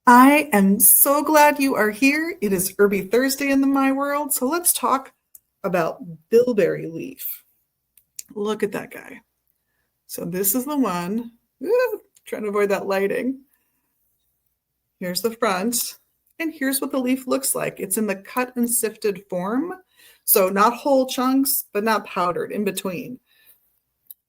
I am so glad you are here. It is Herby Thursday in my world, so let's talk about Bilberry Leaf. Look at that guy. So this is the one. Trying to avoid that lighting. Here's the front, and here's what the leaf looks like. It's in the cut and sifted form, so not whole chunks, but not powdered, in between.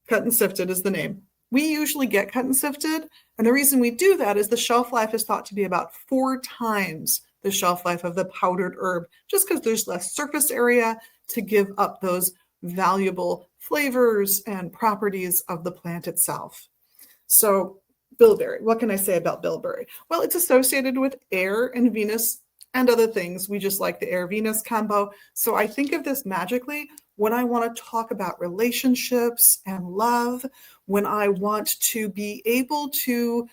Cut and sifted is the name. We usually get cut and sifted, and the reason we do that is the shelf life is thought to be about 4 times the shelf life of the powdered herb, just because there's less surface area to give up those valuable flavors and properties of the plant itself. So bilberry, what can I say about bilberry? Well, it's associated with air and Venus and other things. We just like the air-Venus combo. So I think of this magically when I want to talk about relationships and love, when I want to be able to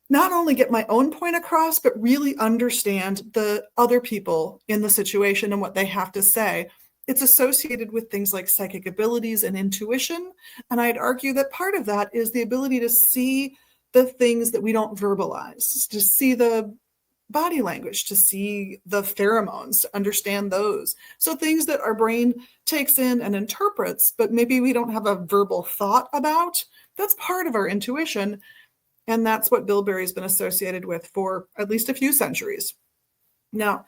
not only get my own point across, but really understand the other people in the situation and what they have to say. It's associated with things like psychic abilities and intuition. And I'd argue that part of that is the ability to see the things that we don't verbalize, to see the body language, to see the pheromones, to understand those. So things that our brain takes in and interprets, but maybe we don't have a verbal thought about, that's part of our intuition. And that's what bilberry has been associated with for at least a few centuries. Now,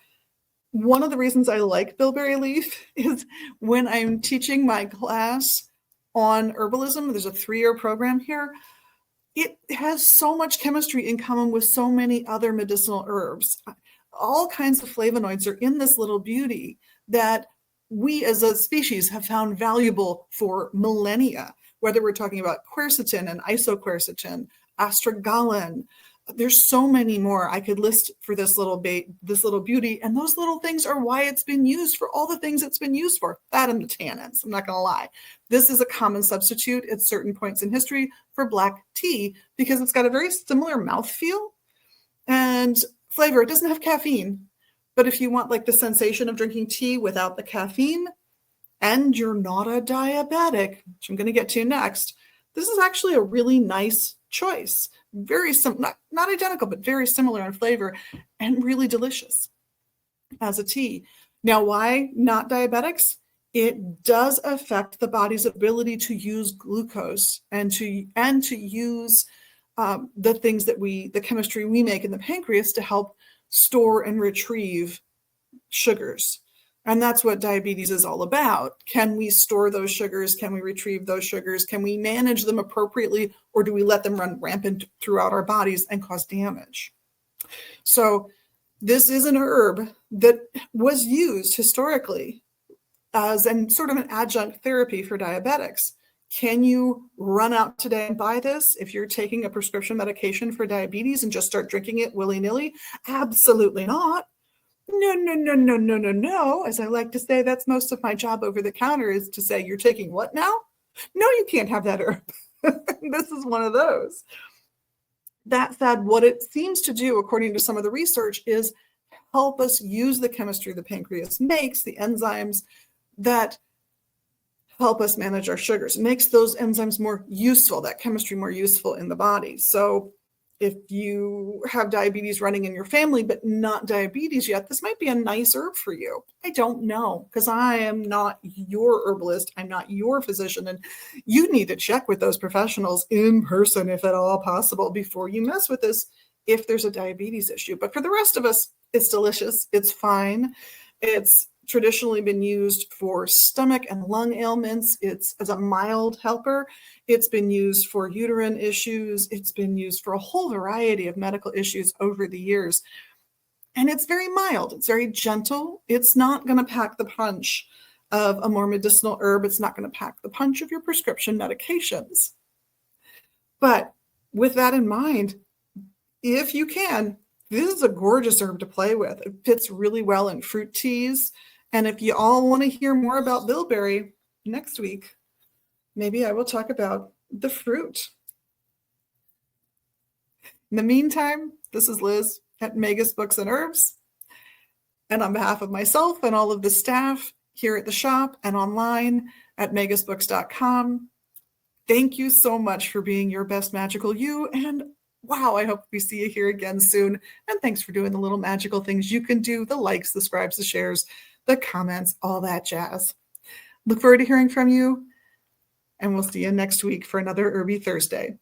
one of the reasons I like bilberry leaf is when I'm teaching my class on herbalism, there's a 3-year program here. It has so much chemistry in common with so many other medicinal herbs. All kinds of flavonoids are in this little beauty that we as a species have found valuable for millennia, whether we're talking about quercetin and isoquercetin, astragalin. There's so many more I could list for this little beauty, and those little things are why it's been used for all the things it's been used for. That and the tannins, I'm not going to lie. This is a common substitute at certain points in history for black tea because it's got a very similar mouthfeel and flavor. It doesn't have caffeine, but if you want like the sensation of drinking tea without the caffeine and you're not a diabetic, which I'm going to get to next, this is actually a really nice choice. Very similar, not identical, but very similar in flavor and really delicious as a tea. Now, why not diabetics? It does affect the body's ability to use glucose and to use the things that the chemistry we make in the pancreas to help store and retrieve sugars. And that's what diabetes is all about. Can we store those sugars? Can we retrieve those sugars? Can we manage them appropriately, or do we let them run rampant throughout our bodies and cause damage? So this is an herb that was used historically as sort of an adjunct therapy for diabetics. Can you run out today and buy this if you're taking a prescription medication for diabetes and just start drinking it willy-nilly? Absolutely not. No, no, no, no, no, no, no. As I like to say, that's most of my job over the counter is to say, you're taking what now? No, you can't have that herb. This is one of those. That said, what it seems to do, according to some of the research, is help us use the chemistry the pancreas makes, the enzymes that help us manage our sugars. It makes those enzymes more useful, that chemistry more useful in the body. So if you have diabetes running in your family, but not diabetes yet, this might be a nice herb for you. I don't know, because I am not your herbalist. I'm not your physician. And you need to check with those professionals in person, if at all possible, before you mess with this, if there's a diabetes issue. But for the rest of us, it's delicious. It's fine. It's traditionally been used for stomach and lung ailments. It's as a mild helper. It's been used for uterine issues. It's been used for a whole variety of medical issues over the years. And it's very mild. It's very gentle. It's not going to pack the punch of a more medicinal herb. It's not going to pack the punch of your prescription medications. But with that in mind, if you can, this is a gorgeous herb to play with. It fits really well in fruit teas. And if you all want to hear more about bilberry next week, maybe I will talk about the fruit. In the meantime, this is Liz at Magus Books and Herbs. And on behalf of myself and all of the staff here at the shop and online at magusbooks.com, thank you so much for being your best magical you, and Wow, I hope we see you here again soon. And thanks for doing the little magical things you can do, the likes, the subscribes, the shares, the comments, all that jazz. Look forward to hearing from you, and we'll see you next week for another Herby Thursday.